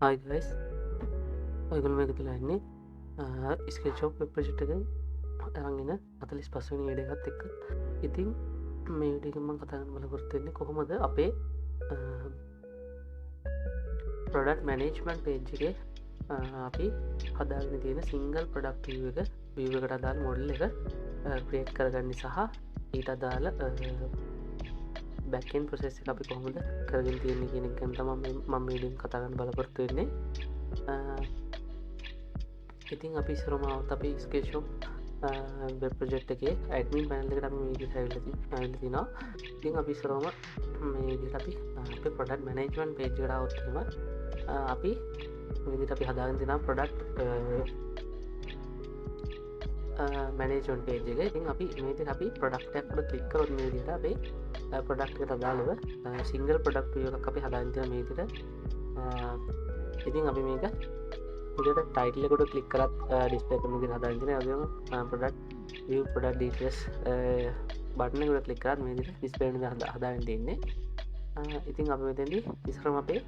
Hi guys, ඔයගොල්ලෝ මේක තුල ඉන්නේ SketchUp වෙබ් ප්‍රොජෙක්ට් එක අරගෙන 45 වෙනි වීඩියෝ එකත් එක්ක. ඉතින් මේ වීඩියෝ එකෙන් මම කතා කරන්න බලාපොරොත්තු වෙන්නේ කොහොමද අපේ product management page එකේ අපි හදාගෙන තියෙන single product view එකට අදාළ model එක create කරගන්න සහ ඊට අදාළ backend process එක අපි කොහොමද කරගෙන තියෙන්නේ කියන එක ගැන තමයි මම මේ වීඩියෝෙන් කතා කරන්න බලාපොරොත්තු වෙන්නේ. ඉතින් අපි ඉස්සරම આવත් අපි SketchUp වෙබ් ප්‍රොජෙක්ට් එකේ ඇඩ්මින් පැනල් එකට අපි මේ විදිහට ඇවිල්ලා තිනවා. ඉතින් අපි ඉස්සරම මේ විදිහට අපි අපේ product management page එකට આવත් එහෙම අපි මේ විදිහට අපි හදාගෙන තියෙනවා product management page එක. ඉතින් අපි මේ විදිහට අපි product එකකට ක්ලික් කරොත් මේ විදිහට අපේ product එකට අදාළව single product view එකක් අපි හදාගෙන තියෙනවා මේ විදිහට. ඉතින් අපි මේක විදිහට title එකට ක්ලික් කරත් display කරන විදිහට හදාගෙන තියෙනවා. ඒ වගේම product view product details button එකට ක්ලික් කරත් මේ විදිහට display වෙන විදිහට හදාගෙන තියෙන්නේ. ඉතින් අපි මෙතෙන්දී ඉස්සරම අපේ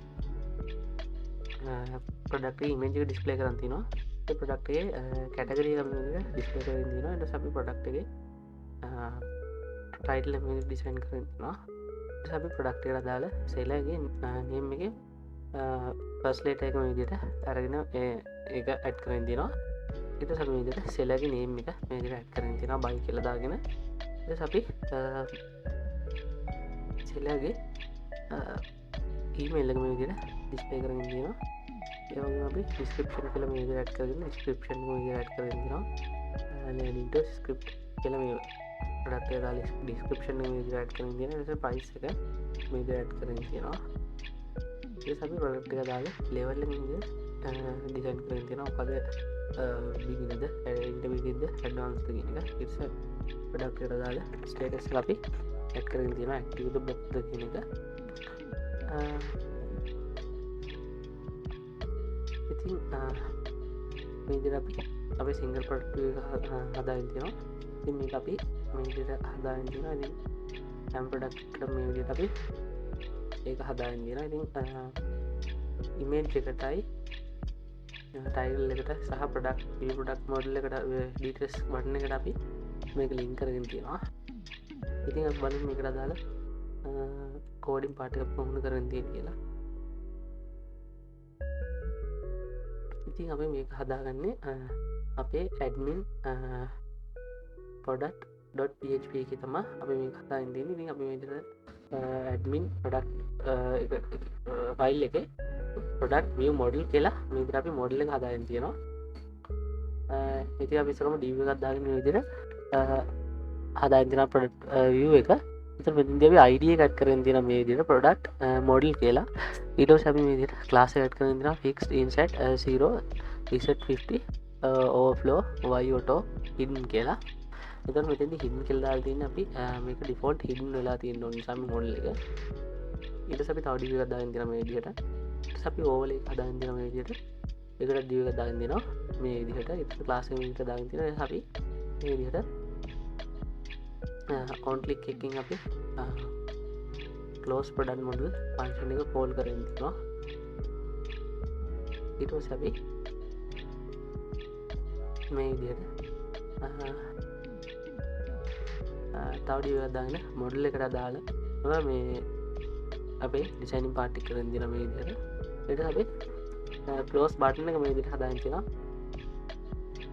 product image එක display කරන් තිනවා. ඒ product එකේ category එක මේ විදිහට display කරගෙන තිනවා. ඊට පස්සේ අපි product එකේ title එක මේ විදිහට design කරගෙන තිනවා. ඊට පස්සේ අපි product එකට අදාළ seller එකේ name එකේ first letter එක මේ විදිහට අරගෙන ඒක add කරගෙන තිනවා. ඊට පස්සේ අපි මේ විදිහට seller ගේ name එක මේ විදිහට add කරගෙන තිනවා by කියලා දාගෙන. ඊට පස්සේ අපි seller ගේ email එක මේ විදිහට display කරගෙන තිනවා. ඒ වගේම අපි description කියලා මේ විදිහට add කරගෙන description මේ විදිහට add කරගෙන තිනවා. landing to script කියලා මේ product එක දාලා description මේ විදිහට add කරගෙන තිනවා. ඊට පස්සේ price එක මේ විදිහට add කරගෙන තිනවා. ඊට අපි product එක දාලා level එක විදිහට design කරගෙන තිනවා. මොකද beginner ද intermediate ද advanced ද කියන එක. ඊට පස්සේ product එකට දාලා status එක අපි add කරගෙන තිනවා. active ද block ද කියන එක. ඉතින් මේ විදිහට අපි අපේ single product view එක හදාගෙන තිනවා. ඉතින් මේක අපි මේ විදිහට හදාගෙන තිනවා. ඉතින් හැම product එකකටම මේ විදිහට අපි ඒක හදාගෙන තියෙනවා. ඉතින් image එකටයි title එකට සහ product view product model එකට details button එකට අපි මේක link කරගෙන තියෙනවා. ඉතින් අපි බලමු මේකට අදාළ coding part එක කොහොමද කරගෙන තියෙන්නේ කියලා. ඉතින් අපි මේක හදාගන්නේ අපේ admin product.php එකේ තමයි අපි මේක හදාගෙන තියෙන්නේ. ඉතින් අපි මේ විදිහට admin product file එකේ product view model කියලා මේ විදිහට අපි model එක හදාගෙන තියෙනවා. ඉතින් අපි ඉස්සරම div එකක් දාගෙන මේ විදිහට හදාගෙන තියෙනවා product view එක. ඉතින් මෙතනදී අපි id එක add කරගෙන තියෙනවා මේ විදිහට product model කියලා. ඊට පස්සේ අපි මේ විදිහට class එක add කරගෙන තියෙනවා fixed insert 0 reset 50 overflow y auto hidden කියලා. එතන මෙතෙන්දී hidden කියලා දාලා තියෙන්නේ අපි මේක default hidden වෙලා තියෙන නිසා මේ model එක. ඊට පස්සේ අපි තව div එකක් දාගෙන තියෙනවා මේ විදිහට. ඊට පස්සේ අපි overlay එකක් දාගෙන තියෙනවා මේ විදිහට. ඒකට div එකක් දාගෙන දෙනවා මේ විදිහට. ඊට පස්සේ class එක මේ විදිහට දාගෙන තියෙනවා. ඊට අපි මේ විදිහට on click එකකින් අපි close product model function එක call කරගෙන තියෙනවා. ඊට පස්සේ අපි මේ විදිහට තව div එකක් දාගෙන model එකට අදාළ මේ අපේ designing part එක කරගෙන දෙනවා මේ විදිහට. ඊට අපි close button එක මේ විදිහට හදාගෙන තියෙනවා.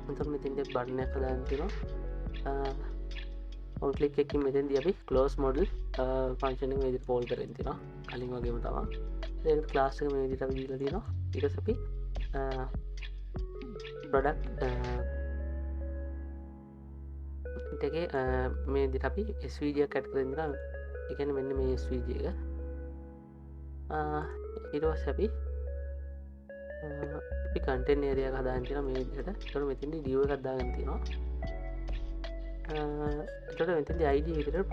එතකොට මෙතෙන්දී button එක හදාගෙන තියෙනවා. on click එකකින් මෙතෙන්දී අපි close model function එක මේ විදිහට call කරගෙන තියෙනවා. කලින් වගේම තමයි. ඒකට class එක මේ විදිහට අපි දීලා තියෙනවා. ඊට පස්සේ අපි product එකේ මේ විදිහට අපි svg එකක් add කරගෙන දෙනවා. ඒ කියන්නේ මෙන්න මේ svg එක. ඊට පස්සේ අපි content area එක හදාගෙන තියෙනවා මේ විදිහට. ඒකට මෙතෙන්දී div එකක් දාගෙන තියෙනවා. එතකොට මෙතෙන්දී id විදිහට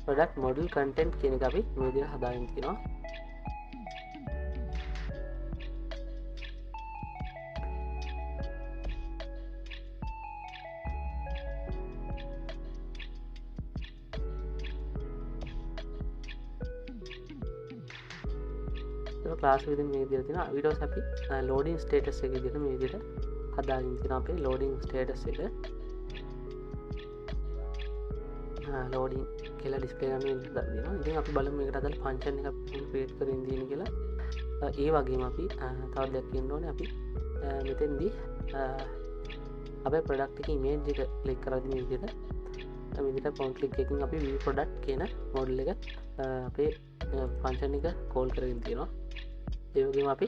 product model content කියන එක අපි මේ විදිහට හදාගෙන තියෙනවා. ක්ලාස් විදින් මේ විදිහට තියෙනවා. ඊට පස්සේ අපි ලෝඩින් ස්ටේටස් එක විදිහට මේ විදිහට හදාගෙන තියෙනවා. අපේ ලෝඩින් ස්ටේටස් එක ලෝඩින් කියලා ඩිස්ප්ලේ කරන විදිහට දානවා. ඉතින් අපි බලමු මේකට අදාළ ෆන්ක්ෂන් එකක් ක්‍රියේට් කරගෙන තියෙන කියලා. ඒ වගේම අපි තව දෙයක් කියන්න ඕනේ. අපි මෙතෙන්දී අපේ ප්‍රොඩක්ට් එකේ ඉමේජ් එක ක්ලික් කරද්දී මේ විදිහට පොයින්ට් ක්ලික් එකකින් අපි view product කියන මොඩල් එක අපේ ෆන්ක්ෂන් එක කෝල් කරගෙන තියෙනවා. ඒ වගේම අපි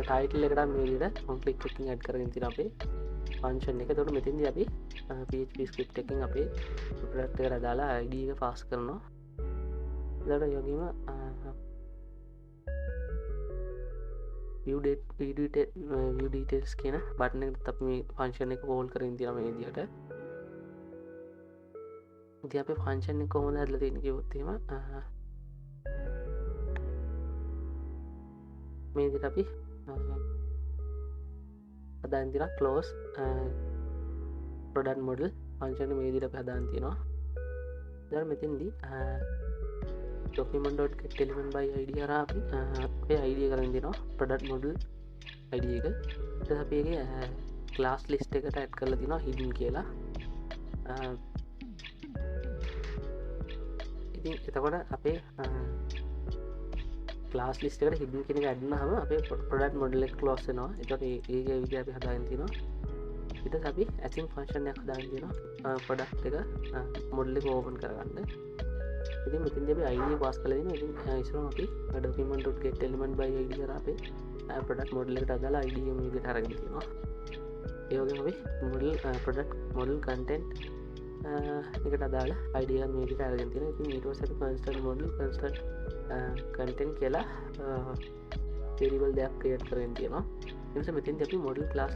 ටයිටල් එකට මේ විදිහට පොයින්ට් ක්ලික් එකකින් ඇඩ් කරගෙන තියෙනවා අපේ ෆන්ක්ෂන් එක. එතකොට මෙතෙන්දී අපි PHP ස්ක්‍රිප්ට් එකකින් අපේ ප්‍රොඩක්ට් එකට දාලා ID එක පාස් කරනවා. ඊළඟට ඒ වගේම view details කියන බටන් එකට අපි මේ ෆන්ක්ෂන් එක කෝල් කරගෙන තියෙනවා මේ විදිහට. ඉතින් අපේ ෆන්ක්ෂන් එක කොහොමද හදලා තියෙන්නේ කිව්වොත් එහෙම මේ විදිහට අපි හදාගෙන තියෙනවා close product model ෆන්ක්ෂන් එක මේ විදිහට අපි හදාගෙන තියෙනවා. ඊළඟ මෙතෙන්දී document.getElement by id හරහා අපි අපේ id එක කරගෙන තියෙනවා product model id එක. ඊට අපි ඒකේ class list එකට add කරලා තියෙනවා hidden කියලා. ඉතින් එතකොට අපේ class list එකට hidden කියන එක add වුණාම අපේ product model එක close වෙනවා. ඒකට ඒකේ විදිහ අපි හදාගෙන තියෙනවා. ඊට පස්සේ අපි async function එකක් හදාගෙන තියෙනවා product එක model එක open කරගන්න. ඉතින් මෙතෙන්දී අපි id එක පාස් කරලා දෙනවා. ඉතින් ඉස්සරහම අපි document.getElement by id කරා අපේ product model එකට අදාළ id එක මේ විදිහට අරගෙන තියෙනවා. ඒ වගේම අපි product model content එකට අදාළ id එක මේ විදිහට අරගෙන තියෙනවා. ඉතින් ඊට පස්සේ අපි constant model constant content කියලා variable දෙයක් create කරගෙන තියෙනවා. ඊට පස්සේ මෙතෙන්දී අපි model class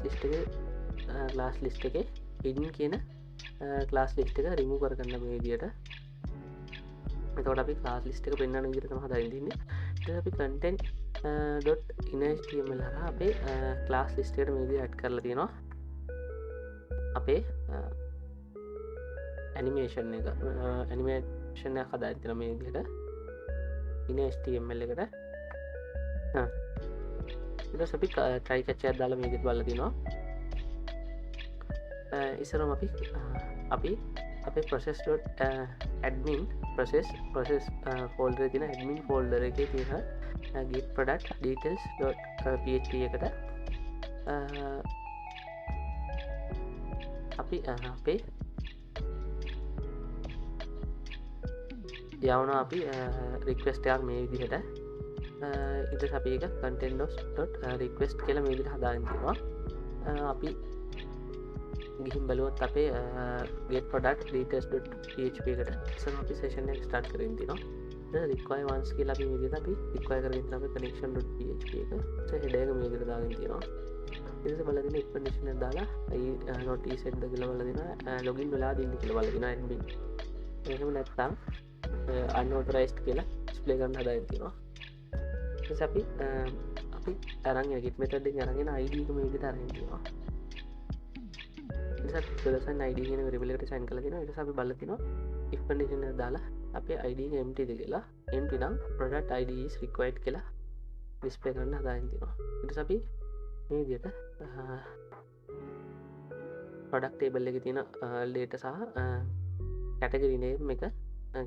list එකේ hidden කියන class list එක remove කරගන්න මේ විදිහට. එතකොට අපි class list එක පෙන්වන විදිහට තමයි හදාගෙන තින්නේ. ඊට අපි content.innerhtml හරහා අපේ class list එකට මේ විදිහට add කරලා තියෙනවා. අපේ animation එක හදාගෙන තියෙනවා මේ විදිහට innerhtml එකට. ඊට පස්සේ අපි try catch එකක් දාලා මේ විදිහට බලලා තිනවා. ඉස්සරම අපි අපේ process.admin process folder තියෙන admin folder එකේ තියෙන git product details.php එකට අපි අපේ යවනවා අපි request එකක් මේ විදිහට. ඊට පස්සේ අපි ඒක content.request කියලා මේ විදිහට හදාගෙන තියෙනවා. අපි ගිහින් බලුවොත් අපේ get product details.php එකට ඉස්සරහ අපි session එක start කරගෙන තිනවා. require once කියලා අපි මේ විදිහට අපි require කරගෙන තියෙනවා අපේ connection.php එක. header එක මේ විදිහට දාගෙන තියෙනවා. ඊට පස්සේ බලලා දෙන explanation එක දාලා not reset කියලා බලලා දෙනවා login වෙලා දෙන්න කියලා බලලා දෙනවා admin. එහෙම නැත්නම් unauthorized කියලා display කරන්න හදාගෙන තියෙනවා. ඊට පස්සේ අපි අරන් යන git method එකෙන් අරගෙන id එක මේ විදිහට අරගෙන තියෙනවා. id කියන variable එකට assign කරලා තියෙනවා. ඊට පස්සේ අපි බලලා තිනවා if condition එක දාලා අපේ id එක empty ද කියලා. empty නම් product id is required කියලා display කරන්න හදාගෙන තියෙනවා. ඊට පස්සේ අපි මේ විදිහට product table එකේ තියෙන data සහ category name එක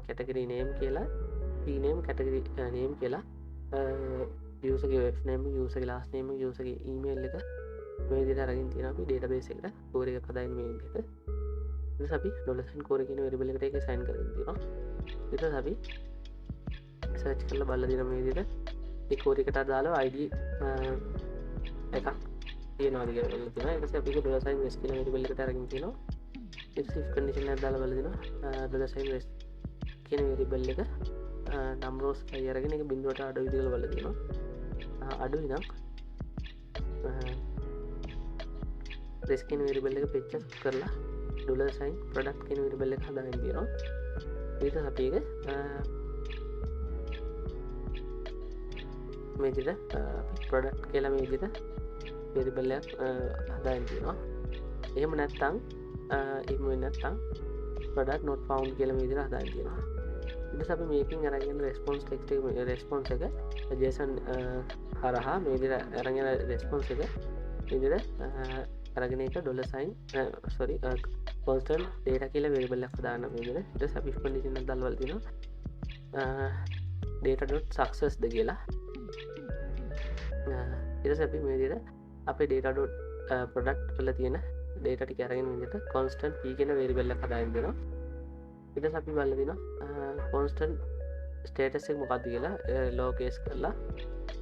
category name කියලා rename category name කියලා user ගේ web name user ගේ last name user ගේ email එක මේ විදිහට අරගෙන තියෙනවා අපි database එකට core එකක් හදාගෙන මේ විදිහට. ඊට පස්සේ අපි $core කියන variable එකට ඒක assign කරගෙන තියෙනවා. ඊට පස්සේ අපි search කරලා බලලා දින මේ විදිහට ඒ core එකට දාලා id එකක් තියෙනවාද කියලා බලලා තියෙනවා. ඊට පස්සේ අපි ඒක $rest කියන variable එකට අරගෙන තියෙනවා. ඊට පස්සේ if condition එකක් දාලා බලලා දිනවා $rest කියන variable එක number of අය අරගෙන ඒක බිඳුවට අඩුයි කියලා බලලා තියෙනවා. අඩුයි නම් rest කියන variable එක page එක කරලා $product කියන variable එක හදාගෙන තියෙනවා. ඊට පස්සේ අපි ඒක මේ විදිහට අපි product කියලා මේ විදිහට variable එකක් හදාගෙන තියෙනවා. එහෙම නැත්නම් product not found කියලා මේ විදිහට හදාගෙන තියෙනවා. ඊට අපි මේකින් අරගෙන රෙස්පොන්ස් ටෙක්ස්ට් එක රෙස්පොන්ස් එක JSON හරහා මේ විදිහට අරගෙන රෙස්පොන්ස් එක විදිහට අරගෙන එක $sign sorry constant data කියලා variable එකක් දාන්න මේ විදිහට. ඊට පස්සේ අපි if condition එකක් දාලා තියෙනවා data.success ද කියලා. ඊට පස්සේ අපි මේ විදිහට අපේ data.product වල තියෙන data ටික අරගෙන මේ විදිහට constant p කියන variable එකක් හදාගෙන දෙනවා. ඊට පස්සේ අපි බලලා දිනවා constant status එක මොකක්ද කියලා low case කරලා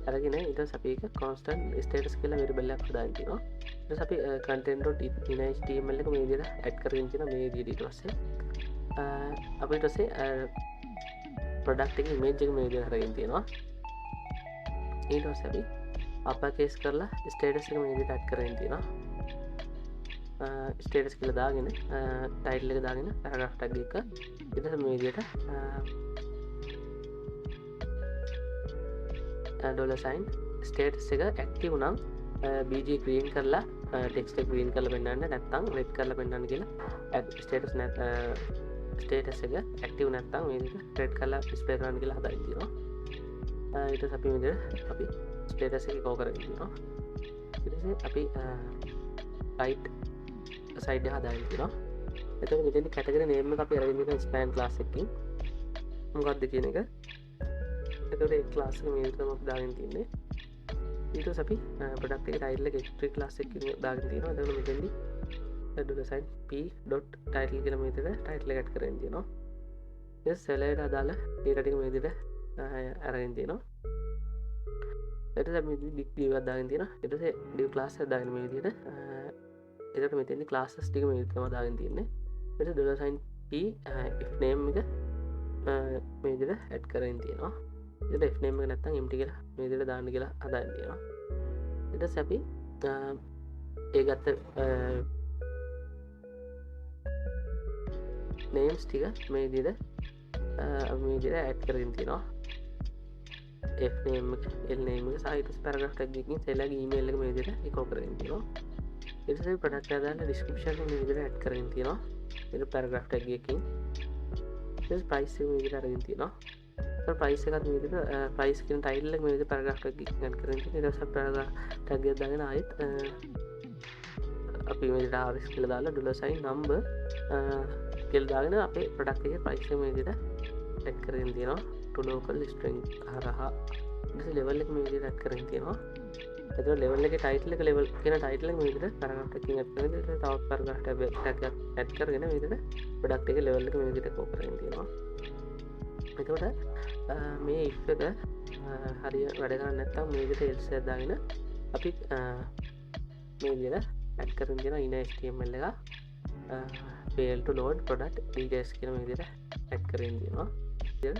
අරගෙන ඊට පස්සේ අපි එක constant status කියලා variable එකක් හදාගෙන තිනවා. ඊට පස්සේ අපි content.inner.html එක මේ විදිහට add කරගෙන තිනවා මේ විදිහට. ඊට පස්සේ අපි ඊට පස්සේ product එකේ image එක මේ විදිහට අරගෙන තිනවා. ඊට පස්සේ අපි upper case කරලා status එක මේ විදිහට add කරගෙන තිනවා. ස්ටේටස් කියලා දාගෙන ටයිටල් එක දාගෙන පැරග්‍රාෆ් ටැග් එක ඊට පස්සේ මේ විදිහට $sign ස්ටේටස් එක ඇක්ටිව් නම් bg green කරලා ටෙක්ස්ට් එක green කරලා පෙන්නන්න නැත්නම් red කරලා පෙන්නන්න කියලා ස්ටේටස් ස්ටේටස් එක ඇක්ටිව් නැත්නම් මේ විදිහට red කරලා ඩිස්ප්ලේ කරන්න කියලා හදාගෙන තියෙනවා. ඊට පස්සේ අපි මේ විදිහට අපි ස්ටේටස් එක කෝ කරගෙන තියෙනවා. ඊට පස්සේ අපි right සයිඩ් එක හදාගෙන තියෙනවා. එතකොට මෙතෙන්දි කැටගරි නේම් එක අපි අරගෙන තියෙනවා span class එකකින්. මොකක්ද කියන එක. එතකොට ඒ class එක මේ විදිහටම අපි දාගෙන තියන්නේ. ඊට පස්සේ අපි product එකේ title එක history class එකකින් දාගෙන තියෙනවා. එතකොට මෙතෙන්දි $sign p.title කියලා මේ විදිහට title එක add කරගෙන තියෙනවා. ඊට seller එකට අදාළ data ටික මේ විදිහට අරගෙන තියෙනවා. ඊට පස්සේ අපි div එකක් දාගෙන තියෙනවා. ඊට පස්සේ div class එකක් දාගෙන මේ විදිහට එතකොට මෙතෙන්දි classes ටික මේ විදිහටම දාගෙන තියෙන්නේ. ඊට $sign p if name එක මේ විදිහට add කරගෙන තියෙනවා. ඊට if name එක නැත්තම් empty කියලා මේ විදිහට දාන්න කියලා හදාගෙන තියෙනවා. ඊට පස්සේ අපි ඒ ගත්ත names ටික මේ විදිහට add කරගෙන තියෙනවා. f name එක l name එක සහ ඊට පස්සේ paragraph tag එකකින් සෙල්ලගේ email එක මේ විදිහට echo කරගෙන තියෙනවා. ඊට පස්සේ product එක දාලා description එක මේ විදිහට add කරගෙන තියෙනවා. ඊට paragraph tag එකකින් ඊට පස්සේ price එක මේ විදිහට අරගෙන තියෙනවා. ඊට price එකත් මේ විදිහට price කියන title එක මේ විදිහට paragraph tag එකකින් add කරගෙන තියෙනවා. ඊට පස්සේ paragraph tag එක දාගෙන ආයෙත් අපි මේ විදිහට rs කියලා දාලා $sign number කියලා දාගෙන අපේ product එකේ price එක මේ විදිහට add කරගෙන තියෙනවා. to local string හරහා ඊට පස්සේ level එක මේ විදිහට add කරගෙන තියෙනවා. එතකොට level එකේ title එක level කියන title එක මේ විදිහට paragraph එකකින් add කරගෙන ඊට පස්සේ තවත් paragraph tag එකක් add කරගෙන මේ විදිහට product එකේ level එක මේ විදිහට කෝ කරගෙන තියෙනවා. එතකොට මේ if එක හරිය වැඩ කරන්නේ නැත්නම් මේ විදිහට else එකක් දාගෙන අපි මේ විදිහට add කරගෙන තියෙනවා inner html එක fail to load product details කියන මේ විදිහට add කරගෙන තියෙනවා. ඉතින්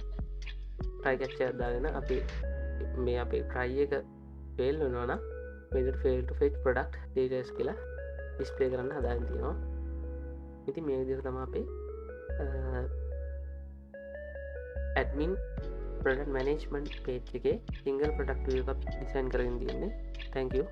try catch එකක් දාගෙන අපි මේ අපේ try එක fail වෙනවා නම් මේ විදිහට fail to fetch product details කියලා display කරන්න හදාගෙන තියෙනවා. ඉතින් මේ විදිහට තමයි අපේ admin product management page එකේ single product view එකක් design කරගෙන තියෙන්නේ. Thank you.